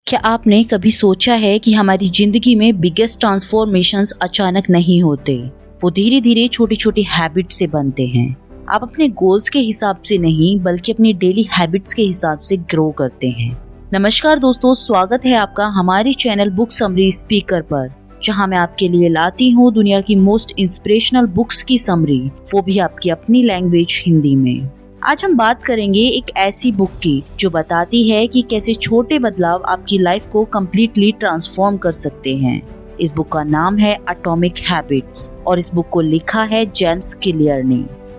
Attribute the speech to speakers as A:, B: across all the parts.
A: क्या आपने कभी सोचा है कि हमारी जिंदगी में बिगेस्ट ट्रांसफॉर्मेशंस अचानक नहीं होते, वो धीरे धीरे छोटी छोटी हैबिट से बनते हैं। आप अपने गोल्स के हिसाब से नहीं बल्कि अपनी डेली हैबिट्स के हिसाब से ग्रो करते हैं। नमस्कार दोस्तों, स्वागत है आपका हमारे चैनल बुक समरी स्पीकर पर, जहां मैं आपके लिए लाती हूं दुनिया की मोस्ट इंस्पिरेशनल बुक्स की समरी, वो भी आपकी अपनी लैंग्वेज हिंदी में। आज हम बात करेंगे एक ऐसी बुक की जो बताती है कि कैसे छोटे बदलाव आपकी लाइफ को कम्प्लीटली ट्रांसफॉर्म कर सकते हैं। इस बुक का नाम है एटॉमिक हैबिट्स और इस बुक को लिखा है जेम्स क्लियर ने।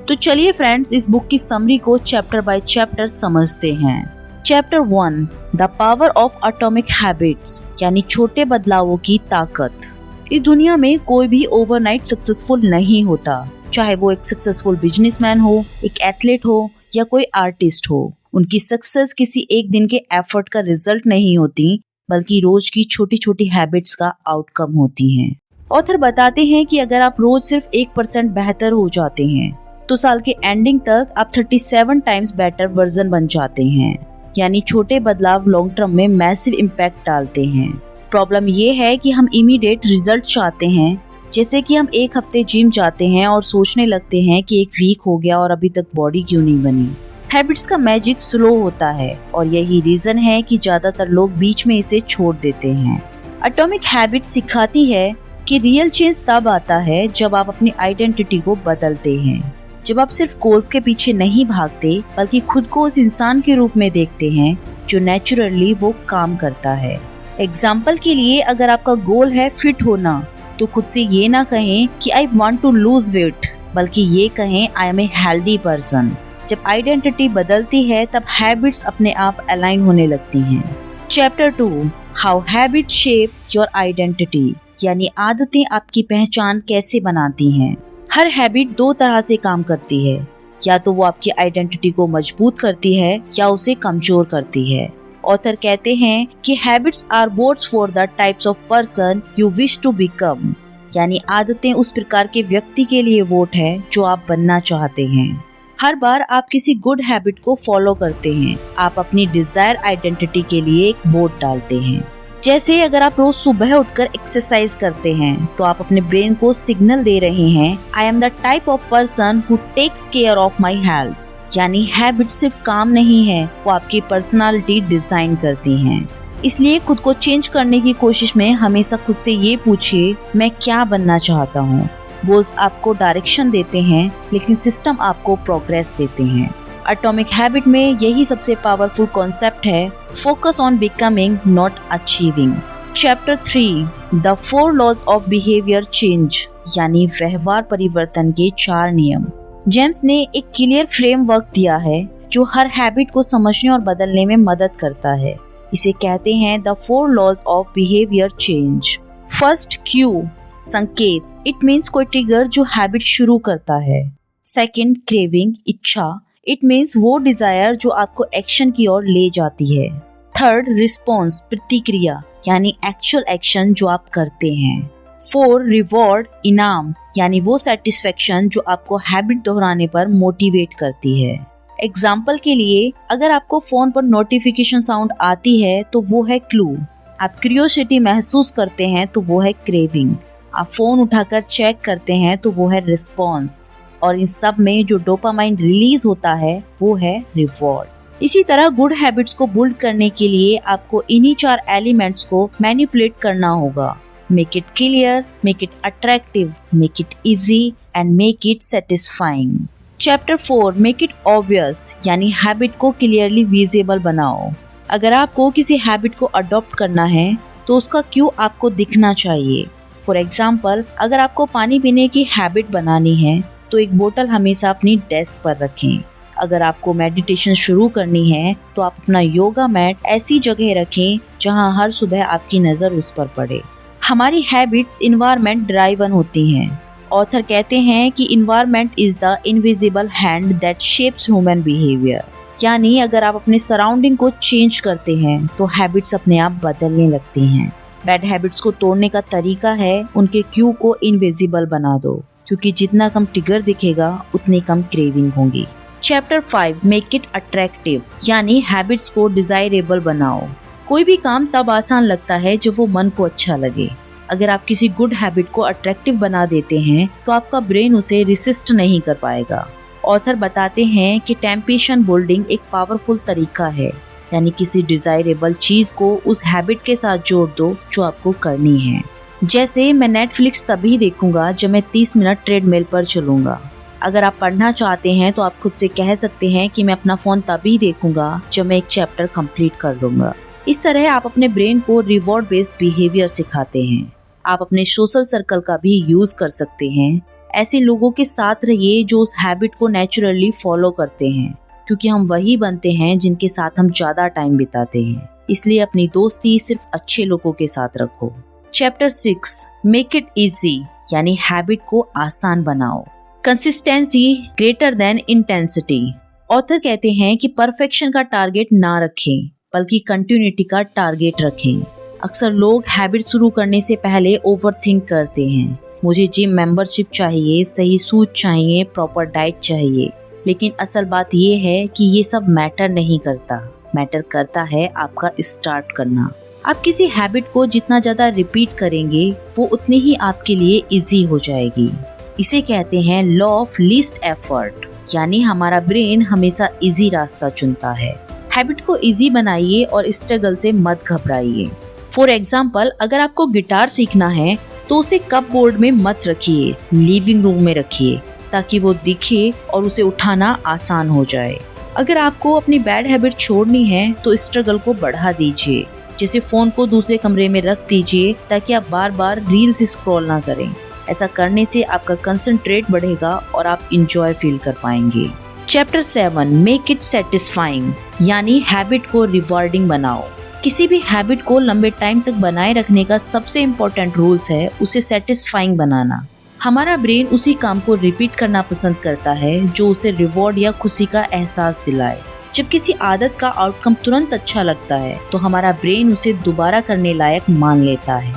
A: तो चलिए फ्रेंड्स, इस बुक की समरी को चैप्टर बाय चैप्टर समझते हैं। Chapter 1, the power of atomic habits, यानी छोटे बदलावों की ताकत। इस दुनिया में कोई भी ओवरनाइट सक्सेसफुल नहीं होता, चाहे वो एक सक्सेसफुल बिजनेसमैन हो, एक एथलीट हो या कोई आर्टिस्ट हो। उनकी सक्सेस किसी एक दिन के एफर्ट का रिजल्ट नहीं होती, बल्कि रोज की छोटी छोटी हैबिट्स का आउटकम होती हैं। ऑथर बताते हैं कि अगर आप रोज सिर्फ 1% बेहतर हो जाते हैं तो साल के एंडिंग तक आप 37 टाइम्स बेटर वर्जन बन जाते हैं। यानी छोटे बदलाव लॉन्ग टर्म में मैसिव इम्पैक्ट डालते हैं। प्रॉब्लम ये है कि हम इमीडिएट रिजल्ट चाहते हैं, जैसे कि हम एक हफ्ते जिम जाते हैं और सोचने लगते हैं कि एक वीक हो गया और अभी तक बॉडी क्यों नहीं बनी। हैबिट्स का मैजिक स्लो होता है और यही रीजन है कि ज्यादातर लोग बीच में इसे छोड़ देते हैं। एटॉमिक हैबिट सिखाती है कि रियल चेंज तब आता है जब आप अपनी आइडेंटिटी को बदलते हैं, जब आप सिर्फ गोल्स के पीछे नहीं भागते बल्कि खुद को उस इंसान के रूप में देखते हैं जो नेचुरली वो काम करता है। एग्जाम्पल के लिए, अगर आपका गोल है फिट होना, तो खुद से ये ना कहें कि I want to lose weight, बल्कि ये कहें I am a healthy person. जब आइडेंटिटी बदलती है तब हैबिट्स अपने आप अलाइन होने लगती हैं। Chapter 2, how habit shape your identity, यानी आदतें आपकी पहचान कैसे बनाती हैं। हर हैबिट दो तरह से काम करती है, या तो वो आपकी आइडेंटिटी को मजबूत करती है या उसे कमजोर करती है। ऑथर कहते हैं कि habits are votes for the types of person you wish to become, यानी आदतें उस प्रकार के व्यक्ति के लिए वोट है जो आप बनना चाहते हैं। हर बार आप किसी गुड हैबिट को फॉलो करते हैं, आप अपनी डिजायर आइडेंटिटी के लिए एक वोट डालते हैं। जैसे अगर आप रोज सुबह उठकर एक्सरसाइज करते हैं तो आप अपने ब्रेन को सिग्नल दे रहे हैं, I am the type of person who takes care of my health. यानी हैबिट सिर्फ काम नहीं है, वो आपकी पर्सनालिटी डिजाइन करती हैं। इसलिए खुद को चेंज करने की कोशिश में हमेशा खुद से ये पूछिए, मैं क्या बनना चाहता हूँ। गोल्स आपको डायरेक्शन देते हैं, लेकिन सिस्टम आपको प्रोग्रेस देते हैं। एटॉमिक हैबिट में यही सबसे पावरफुल कॉन्सेप्ट है, focus on becoming not achieving. Chapter 3, the 4 laws of behaviour change, यानी व्यवहार परिवर्तन के 4 नियम। जेम्स ने एक क्लियर फ्रेमवर्क दिया है जो हर हैबिट को समझने और बदलने में मदद करता है। इसे कहते हैं the 4 laws of behaviour change. First, cue, संकेत, इट मीन्स कोई ट्रिगर जो हैबिट शुरू करता है। सेकंड, क्रेविंग, इच्छा, इट मीन्स वो डिजायर जो आपको एक्शन की ओर ले जाती है। थर्ड, रिस्पॉन्स, प्रतिक्रिया, यानी एक्चुअल एक्शन जो आप करते हैं। 4, रिवॉर्ड, इनाम, यानी वो सेटिस्फेक्शन जो आपको हैबिट दोहराने पर मोटिवेट करती है। एग्जाम्पल के लिए, अगर आपको फोन पर नोटिफिकेशन साउंड आती है तो वो है क्लू, आप क्यूरियोसिटी महसूस करते हैं तो वो है क्रेविंग, आप फोन उठाकर चेक करते हैं तो वो है रिस्पॉन्स, और इन सब में जो डोपामाइन रिलीज होता है वो है रिवॉर्ड। इसी तरह गुड हैबिट्स को बिल्ड करने के लिए आपको इन्हीं 4 एलिमेंट्स को मैनिपुलेट करना होगा। Make it clear, make it attractive, make it easy and make it satisfying. Chapter 4, make it obvious, यानी हैबिट को क्लियरली विजिबल बनाओ। अगर आपको किसी हैबिट को अडॉप्ट करना है तो उसका क्यों आपको दिखना चाहिए। फॉर एग्जाम्पल, अगर आपको पानी पीने की हैबिट बनानी है तो एक बोतल हमेशा अपनी डेस्क पर रखें। अगर आपको मेडिटेशन शुरू करनी है तो आप अपना योगा मैट ऐसी जगह रखें जहां हर सुबह आपकी नजर उस पर पड़े। हमारी हैबिट्स इन्वायरमेंट ड्राइवन होती हैं। ऑथर कहते हैं कि environment is the invisible hand that shapes human behaviour, यानी अगर आप अपने सराउंडिंग को चेंज करते हैं तो हैबिट्स अपने आप बदलने लगती हैं। बैड हैबिट्स को तोड़ने का तरीका है उनके क्यू को इनविजिबल बना दो, क्योंकि जितना कम ट्रिगर दिखेगा उतनी कम क्रेविंग होगी। चैप्टर 5, मेक इट अट्रैक्टिव, यानी हैबिट्स को डिजायरेबल बनाओ। कोई भी काम तब आसान लगता है जब वो मन को अच्छा लगे। अगर आप किसी गुड हैबिट को अट्रैक्टिव बना देते हैं तो आपका ब्रेन उसे रिसिस्ट नहीं कर पाएगा। ऑथर बताते हैं कि टेम्पटेशन बिल्डिंग एक पावरफुल तरीका है, यानी किसी डिजायरेबल चीज को उस हैबिट के साथ जोड़ दो जो आपको करनी है। जैसे मैं नेटफ्लिक्स तभी देखूंगा जब मैं 30 मिनट ट्रेडमिल पर चलूंगा। अगर आप पढ़ना चाहते हैं तो आप खुद से कह सकते हैं कि मैं अपना फोन तभी देखूंगा जब मैं एक चैप्टर कंप्लीट कर लूंगा। इस तरह आप अपने ब्रेन को रिवॉर्ड बेस्ड बिहेवियर सिखाते हैं। आप अपने सोशल सर्कल का भी यूज कर सकते हैं। ऐसे लोगों के साथ रहिए जो उस हैबिट को नेचुरली फॉलो करते हैं, क्योंकि हम वही बनते हैं जिनके साथ हम ज्यादा टाइम बिताते हैं। इसलिए अपनी दोस्ती सिर्फ अच्छे लोगों के साथ रखो। चैप्टर 6 मेक इट इजी, यानी हैबिट को आसान बनाओ। Consistency greater than intensity. Author कहते हैं कि परफेक्शन का टारगेट ना रखें, बल्कि कंटिन्यूटी का टारगेट रखें। अक्सर लोग हैबिट शुरू करने से पहले ओवरथिंक करते हैं। मुझे जिम मेंबरशिप चाहिए, सही सूट चाहिए, प्रॉपर डाइट चाहिए। लेकिन असल बात ये है कि ये सब मैटर नहीं करता। मैटर करता है आपका स्टार्ट करना। आप किसी हैबिट को जितना ज्यादा रिपीट करेंगे वो उतनी ही आपके लिए इजी हो जाएगी। इसे कहते हैं लॉ ऑफ लीस्ट एफर्ट, यानी हमारा ब्रेन हमेशा इजी रास्ता चुनता है। हैबिट को इजी बनाइए और स्ट्रगल से मत घबराइए। फॉर एग्जाम्पल, अगर आपको गिटार सीखना है तो उसे कपबोर्ड में मत रखिए, लिविंग रूम में रखिए, ताकि वो दिखे और उसे उठाना आसान हो जाए। अगर आपको अपनी बैड हैबिट छोड़नी है तो स्ट्रगल को बढ़ा दीजिए। जैसे फोन को दूसरे कमरे में रख दीजिए ताकि आप बार बार रील्स स्क्रॉल ना करें। ऐसा करने से आपका कंसंट्रेट बढ़ेगा और आप इंजॉय फील कर पाएंगे। चैप्टर 7 मेक इट सेटिस्फाइंग, यानी हैबिट को रिवॉर्डिंग बनाओ। किसी भी हैबिट को लंबे टाइम तक बनाए रखने का सबसे इम्पोर्टेंट रूल्स है उसे सेटिस्फाइंग बनाना। हमारा ब्रेन उसी काम को रिपीट करना पसंद करता है जो उसे रिवॉर्ड या खुशी का एहसास दिलाए। जब किसी आदत का आउटकम तुरंत अच्छा लगता है तो हमारा ब्रेन उसे दोबारा करने लायक मान लेता है।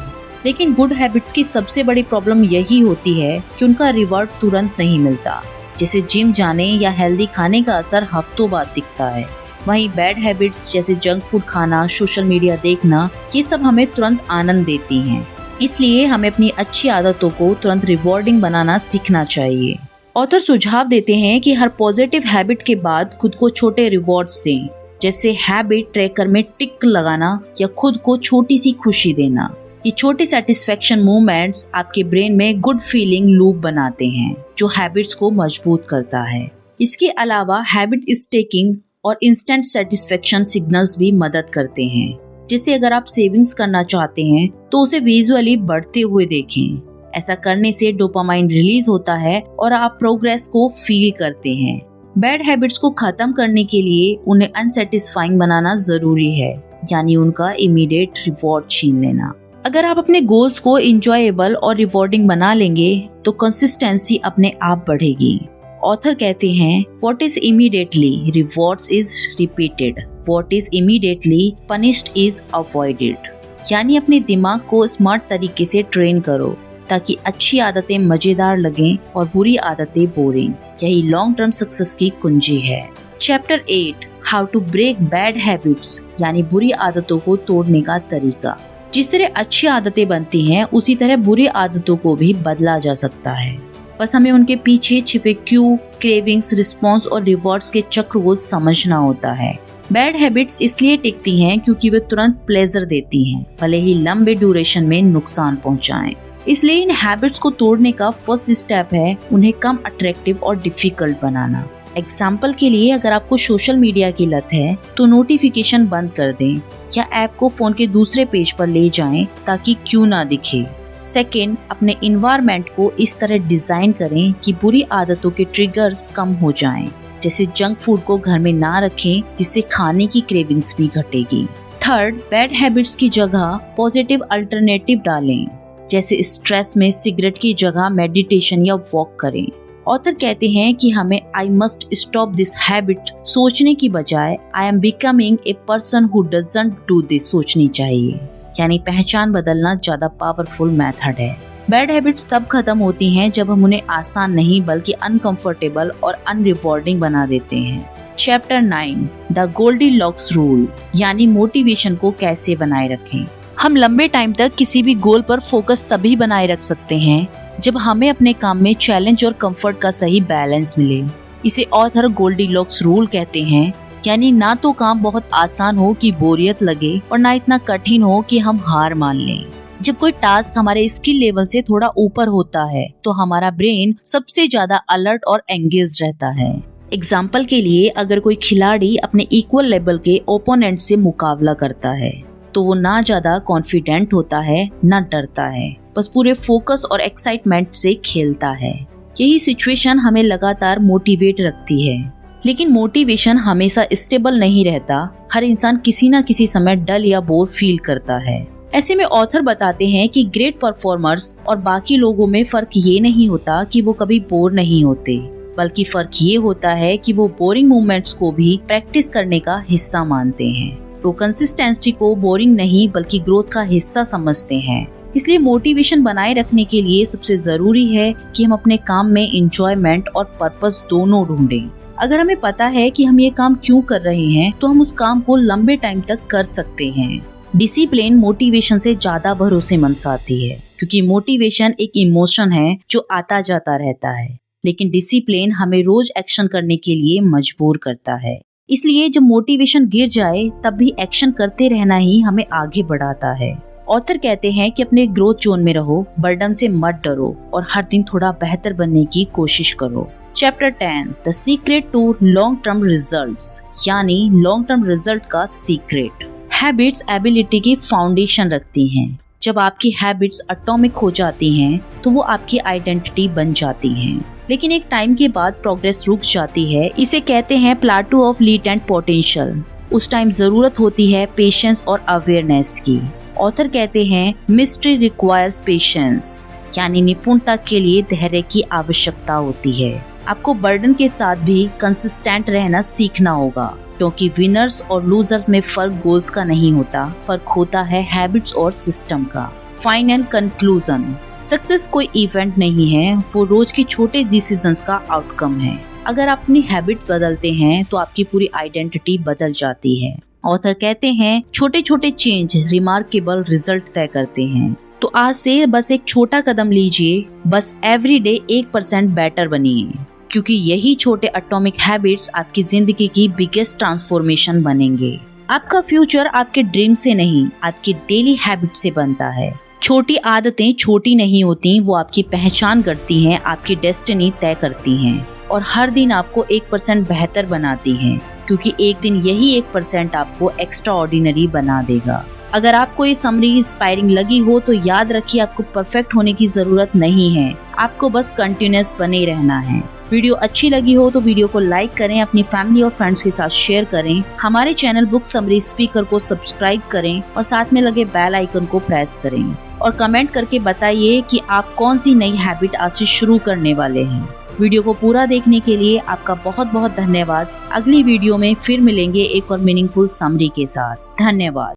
A: लेकिन गुड हैबिट्स की सबसे बड़ी प्रॉब्लम यही होती है कि उनका रिवॉर्ड तुरंत नहीं मिलता। जैसे जिम जाने या हेल्दी खाने का असर हफ्तों बाद दिखता है, वहीं बैड हैबिट्स जैसे जंक फूड खाना, सोशल मीडिया देखना, ये सब हमें तुरंत आनंद देती हैं। इसलिए हमें अपनी अच्छी आदतों को तुरंत रिवॉर्डिंग बनाना सीखना चाहिए। ऑथर सुझाव देते हैं कि हर पॉजिटिव हैबिट के बाद खुद को छोटे रिवॉर्ड्स दें, जैसे हैबिट ट्रैकर में टिक लगाना या खुद को छोटी सी खुशी देना। ये छोटे सेटिस्फेक्शन मोमेंट्स आपके ब्रेन में गुड फीलिंग लूप बनाते हैं जो हैबिट्स को मजबूत करता है। इसके अलावा हैबिट स्टेकिंग और इंस्टेंट सेटिस्फेक्शन सिग्नल्स भी मदद करते हैं। जैसे अगर आप सेविंग्स करना चाहते हैं तो उसे विजुअली बढ़ते हुए देखें। ऐसा करने से डोपामाइन रिलीज होता है और आप प्रोग्रेस को फील करते हैं। बैड हैबिट्स को खत्म करने के लिए उन्हें अनसेटिस्फाइंग बनाना जरूरी है, यानी उनका इमीडिएट रिवॉर्ड छीन लेना। अगर आप अपने गोल्स को इंजॉयबल और रिवॉर्डिंग बना लेंगे तो कंसिस्टेंसी अपने आप बढ़ेगी। ऑथर कहते हैं what is immediately rewards is repeated, what is immediately punished is avoided. यानी अपने दिमाग को स्मार्ट तरीके से ट्रेन करो ताकि अच्छी आदतें मजेदार लगें और बुरी आदतें बोरिंग। यही लॉन्ग टर्म सक्सेस की कुंजी है। Chapter 8 how to break bad habits, यानी बुरी आदतों को तोड़ने का तरीका। जिस तरह अच्छी आदतें बनती हैं उसी तरह बुरी आदतों को भी बदला जा सकता है। बस हमें उनके पीछे छिपे क्यू, क्रेविंग्स, रिस्पॉन्स और रिवॉर्ड्स के चक्र को समझना होता है। बैड हैबिट्स इसलिए टिकती हैं क्योंकि वे तुरंत प्लेजर देती हैं, भले ही लंबे ड्यूरेशन में नुकसान पहुंचाएं। इसलिए इन हैबिट्स को तोड़ने का फर्स्ट स्टेप है उन्हें कम अट्रैक्टिव और डिफिकल्ट बनाना। एग्जाम्पल के लिए, अगर आपको सोशल मीडिया की लत है तो नोटिफिकेशन बंद कर दें या ऐप को फोन के दूसरे पेज पर ले जाएं ताकि क्यू ना दिखे। सेकेंड, अपने इन्वायरमेंट को इस तरह डिजाइन करें कि बुरी आदतों के ट्रिगर्स कम हो जाएं। जैसे जंक फूड को घर में ना रखें जिससे खाने की क्रेविंग्स भी घटेगी। थर्ड, बैड हैबिट्स की जगह पॉजिटिव अल्टरनेटिव डालें। जैसे स्ट्रेस में सिगरेट की जगह मेडिटेशन या वॉक करें। ऑथर कहते हैं कि हमें I must stop this habit सोचने की बजाय I am becoming a person who doesn't do this सोचनी चाहिए। यानी पहचान बदलना ज्यादा पावरफुल मेथड है। बैड हैबिट्स तब खत्म होती हैं जब हम उन्हें आसान नहीं बल्कि अनकंफर्टेबल और अनरिवॉर्डिंग बना देते हैं। चैप्टर 9 द गोल्डीलॉक्स रूल, यानी मोटिवेशन को कैसे बनाए रखें। हम लंबे टाइम तक किसी भी गोल पर फोकस तभी बनाए रख सकते हैं जब हमें अपने काम में चैलेंज और कंफर्ट का सही बैलेंस मिले। इसे ऑथर गोल्डीलॉक्स रूल कहते हैं, यानी ना तो काम बहुत आसान हो कि बोरियत लगे और ना इतना कठिन हो कि हम हार मान लें। जब कोई टास्क हमारे स्किल लेवल से थोड़ा ऊपर होता है तो हमारा ब्रेन सबसे ज्यादा अलर्ट और एंगेज रहता है। एग्जाम्पल के लिए, अगर कोई खिलाड़ी अपने इक्वल लेवल के ओपोनेंट से मुकाबला करता है तो वो ना ज्यादा कॉन्फिडेंट होता है ना डरता है, बस पूरे फोकस और एक्साइटमेंट से खेलता है। यही सिचुएशन हमें लगातार मोटिवेट रखती है। लेकिन मोटिवेशन हमेशा स्टेबल नहीं रहता। हर इंसान किसी न किसी समय डल या बोर फील करता है। ऐसे में ऑथर बताते हैं कि ग्रेट परफॉर्मर्स और बाकी लोगों में फर्क ये नहीं होता कि वो कभी बोर नहीं होते, बल्कि फर्क ये होता है कि वो बोरिंग मोमेंट्स को भी प्रैक्टिस करने का हिस्सा मानते हैं। वो कंसिस्टेंसी को बोरिंग नहीं बल्कि ग्रोथ का हिस्सा समझते हैं। इसलिए मोटिवेशन बनाए रखने के लिए सबसे जरूरी है कि हम अपने काम में एंजॉयमेंट और पर्पस दोनों ढूंढें। अगर हमें पता है कि हम ये काम क्यों कर रहे हैं तो हम उस काम को लंबे टाइम तक कर सकते हैं। डिसिप्लिन मोटिवेशन से ज्यादा भरोसेमंद साथी है, क्योंकि मोटिवेशन एक इमोशन है जो आता जाता रहता है, लेकिन डिसिप्लिन हमें रोज एक्शन करने के लिए मजबूर करता है। इसलिए जब मोटिवेशन गिर जाए तब भी एक्शन करते रहना ही हमें आगे बढ़ाता है। ऑथर कहते हैं कि अपने ग्रोथ जोन में रहो, बर्डन से मत डरो और हर दिन थोड़ा बेहतर बनने की कोशिश करो। Chapter 10 the secret to long term results, यानी लॉन्ग टर्म रिजल्ट का सीक्रेट। हैबिट्स एबिलिटी की फाउंडेशन रखती हैं। जब आपकी हैबिट्स एटॉमिक हो जाती हैं तो वो आपकी आइडेंटिटी बन जाती हैं, लेकिन एक टाइम के बाद प्रोग्रेस रुक जाती है। इसे कहते हैं प्लेटू ऑफ लेटेंट पोटेंशियल। उस टाइम जरूरत होती है पेशेंस और अवेयरनेस की। ऑथर कहते हैं मिस्ट्री रिक्वायर्स पेशेंस, यानी निपुणता के लिए धैर्य की आवश्यकता होती है। आपको बर्डन के साथ भी कंसिस्टेंट रहना सीखना होगा, क्योंकि विनर्स और लूजर्स में फर्क गोल्स का नहीं होता, फर्क होता है हैबिट्स और सिस्टम का। फाइनल कंक्लूजन, सक्सेस कोई इवेंट नहीं है, वो रोज के छोटे डिसीजंस का आउटकम है। अगर आप अपनी हैबिट बदलते हैं तो आपकी पूरी आइडेंटिटी बदल जाती है। ऑथर कहते हैं छोटे छोटे चेंज रिमार्केबल रिजल्ट तय करते हैं। तो आज से बस एक छोटा कदम लीजिए, बस एवरीडे 1% बेटर बनिए, क्योंकि यही छोटे एटॉमिक हैबिट्स आपकी जिंदगी की बिगेस्ट ट्रांसफॉर्मेशन बनेंगे। आपका फ्यूचर आपके ड्रीम से नहीं, आपकी डेली हैबिट से बनता है। छोटी आदतें छोटी नहीं होती, वो आपकी पहचान करती हैं, आपकी डेस्टिनी तय करती हैं और हर दिन आपको 1% बेहतर बनाती हैं, क्योंकि एक दिन यही 1% आपको एक्स्ट्रा ऑर्डिनरी बना देगा। अगर आपको ये समरी इंस्पायरिंग लगी हो तो याद रखिए, आपको परफेक्ट होने की जरूरत नहीं है, आपको बस कंटिन्यूअस बने रहना है। वीडियो अच्छी लगी हो तो वीडियो को लाइक करें, अपनी फैमिली और फ्रेंड्स के साथ शेयर करें, हमारे चैनल बुक समरी स्पीकर को सब्सक्राइब करें और साथ में लगे बेल आइकन को प्रेस करें और कमेंट करके बताइए कि आप कौन सी नई हैबिट आज से शुरू करने वाले हैं। वीडियो को पूरा देखने के लिए आपका बहुत बहुत धन्यवाद। अगली वीडियो में फिर मिलेंगे एक और मीनिंगफुल समरी के साथ। धन्यवाद।